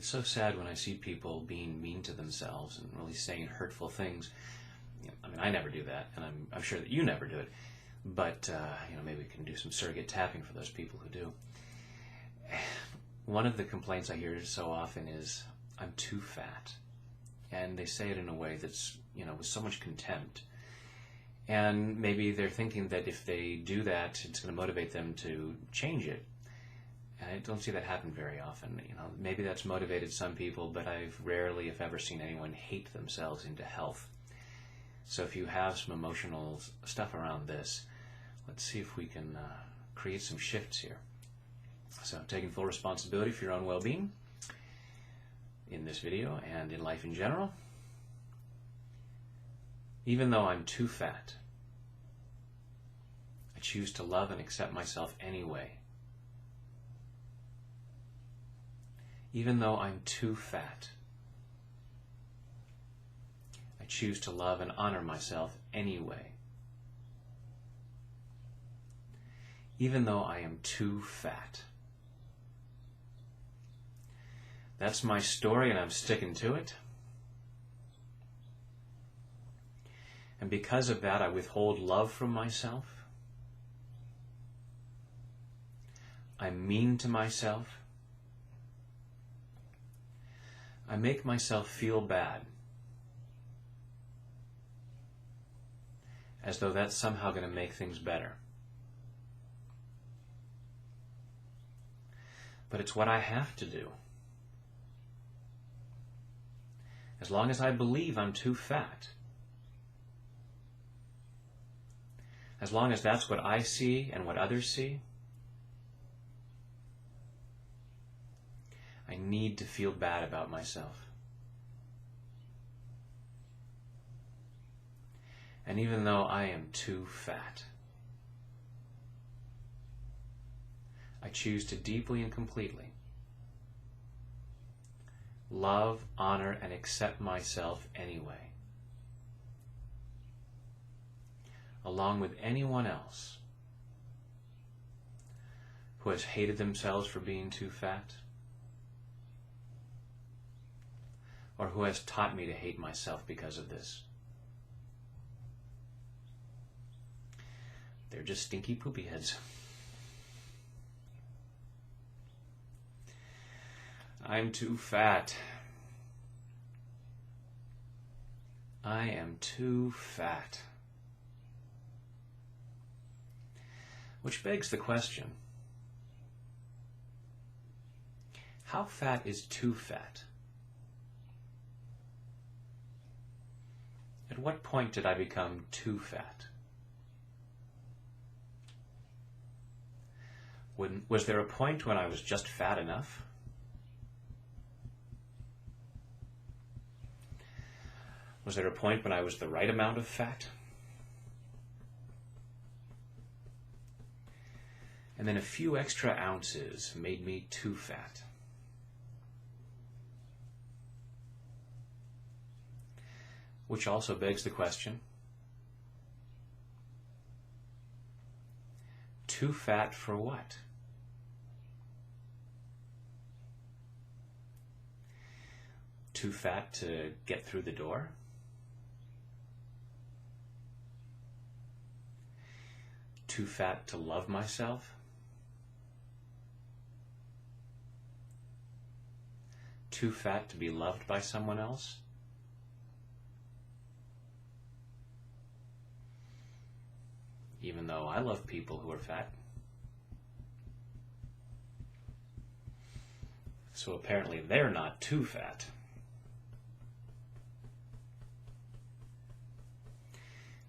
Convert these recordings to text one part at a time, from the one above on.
It's so sad when I see people being mean to themselves and really saying hurtful things. I mean, I never do that, and I'm sure that you never do it. But maybe we can do some surrogate tapping for those people who do. One of the complaints I hear so often is, "I'm too fat," and they say it in a way that's with so much contempt. And maybe they're thinking that if they do that, it's going to motivate them to change it. And I don't see that happen very often. Maybe that's motivated some people, but I've rarely, if ever, seen anyone hate themselves into health. So if you have some emotional stuff around this, let's see if we can create some shifts here. So taking full responsibility for your own well-being in this video and in life in general. Even though I'm too fat, I choose to love and accept myself anyway. Even though I'm too fat, I choose to love and honor myself anyway. Even though I am too fat. That's my story, and I'm sticking to it. And because of that, I withhold love from myself. I'm mean to myself. I make myself feel bad, as though that's somehow going to make things better. But it's what I have to do. As long as I believe I'm too fat, as long as that's what I see and what others see, I need to feel bad about myself. And even though I am too fat, I choose to deeply and completely love, honor, and accept myself anyway, along with anyone else who has hated themselves for being too fat, or who has taught me to hate myself because of this. They're just stinky poopy heads. I'm too fat. I am too fat. Which begs the question, how fat is too fat? At what point did I become too fat? Was there a point when I was just fat enough? Was there a point when I was the right amount of fat? And then a few extra ounces made me too fat. Which also begs the question, too fat for what? Too fat to get through the door? Too fat to love myself? Too fat to be loved by someone else? Even though I love people who are fat. So apparently they're not too fat.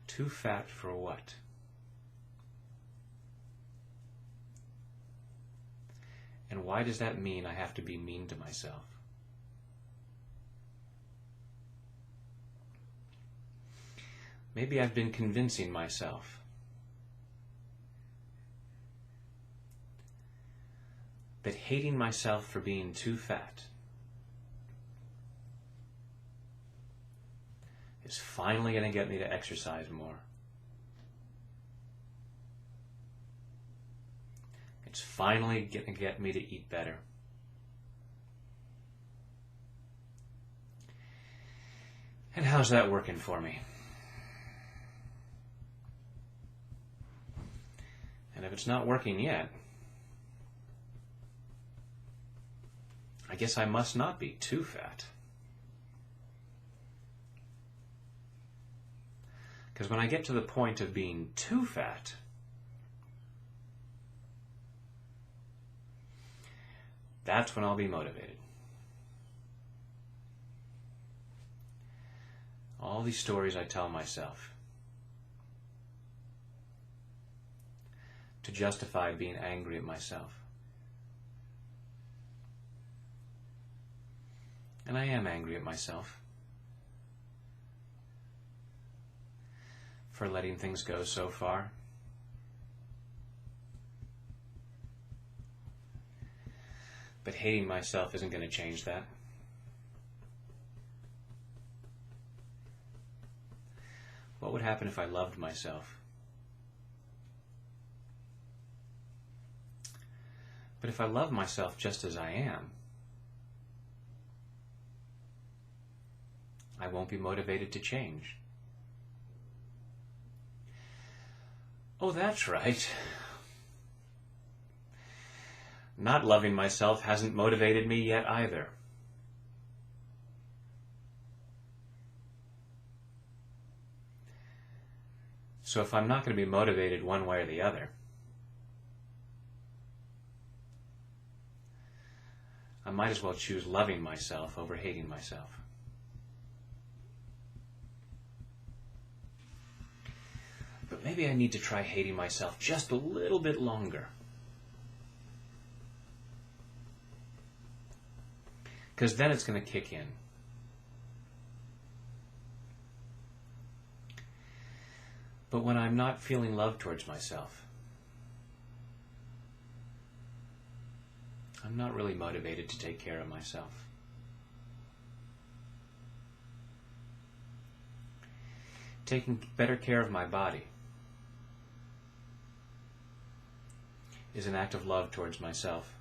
Too fat for what? And why does that mean I have to be mean to myself? Maybe I've been convincing myself that hating myself for being too fat is finally going to get me to exercise more. It's finally going to get me to eat better. And how's that working for me? And if it's not working yet, I guess I must not be too fat. Because when I get to the point of being too fat, that's when I'll be motivated. All these stories I tell myself to justify being angry at myself. And I am angry at myself for letting things go so far. But hating myself isn't going to change that. What would happen if I loved myself? But if I love myself just as I am, I won't be motivated to change. Oh, that's right. Not loving myself hasn't motivated me yet either. So if I'm not going to be motivated one way or the other, I might as well choose loving myself over hating myself. But maybe I need to try hating myself just a little bit longer. Because then it's going to kick in. But when I'm not feeling love towards myself, I'm not really motivated to take care of myself. Taking better care of my body is an act of love towards myself.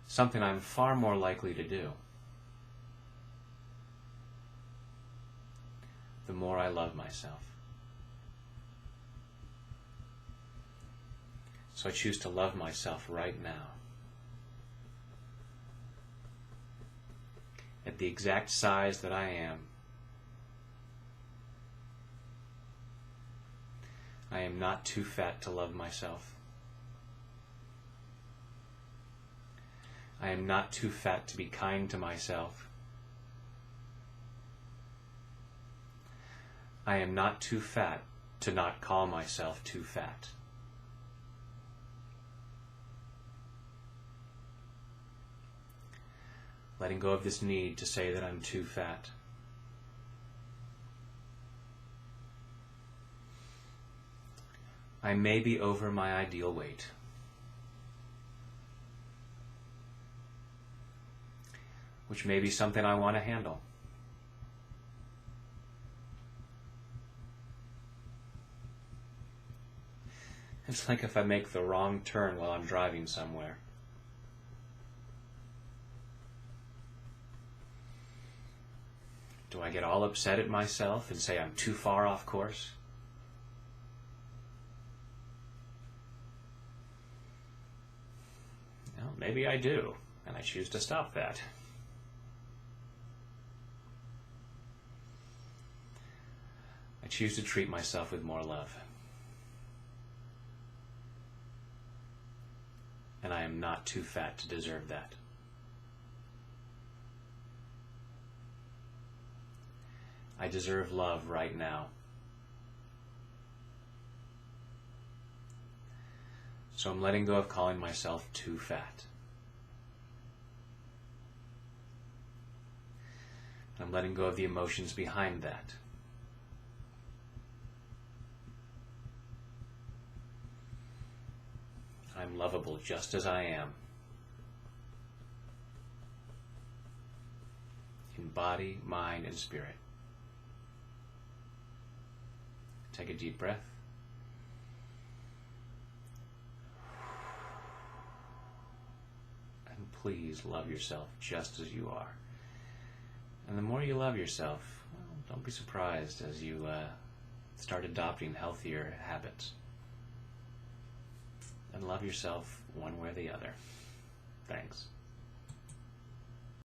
Something I'm far more likely to do the more I love myself. So I choose to love myself right now. At the exact size that I am. I am not too fat to love myself. I am not too fat to be kind to myself. I am not too fat to not call myself too fat. Letting go of this need to say that I'm too fat. I may be over my ideal weight. Which may be something I want to handle. It's like if I make the wrong turn while I'm driving somewhere. Do I get all upset at myself and say I'm too far off course? Well, maybe I do, and I choose to stop that. I choose to treat myself with more love. And I am not too fat to deserve that. I deserve love right now. So I'm letting go of calling myself too fat. I'm letting go of the emotions behind that. I'm lovable just as I am. In body, mind, and spirit. Take a deep breath. And please love yourself just as you are. And the more you love yourself, well, don't be surprised as you start adopting healthier habits. And love yourself one way or the other. Thanks.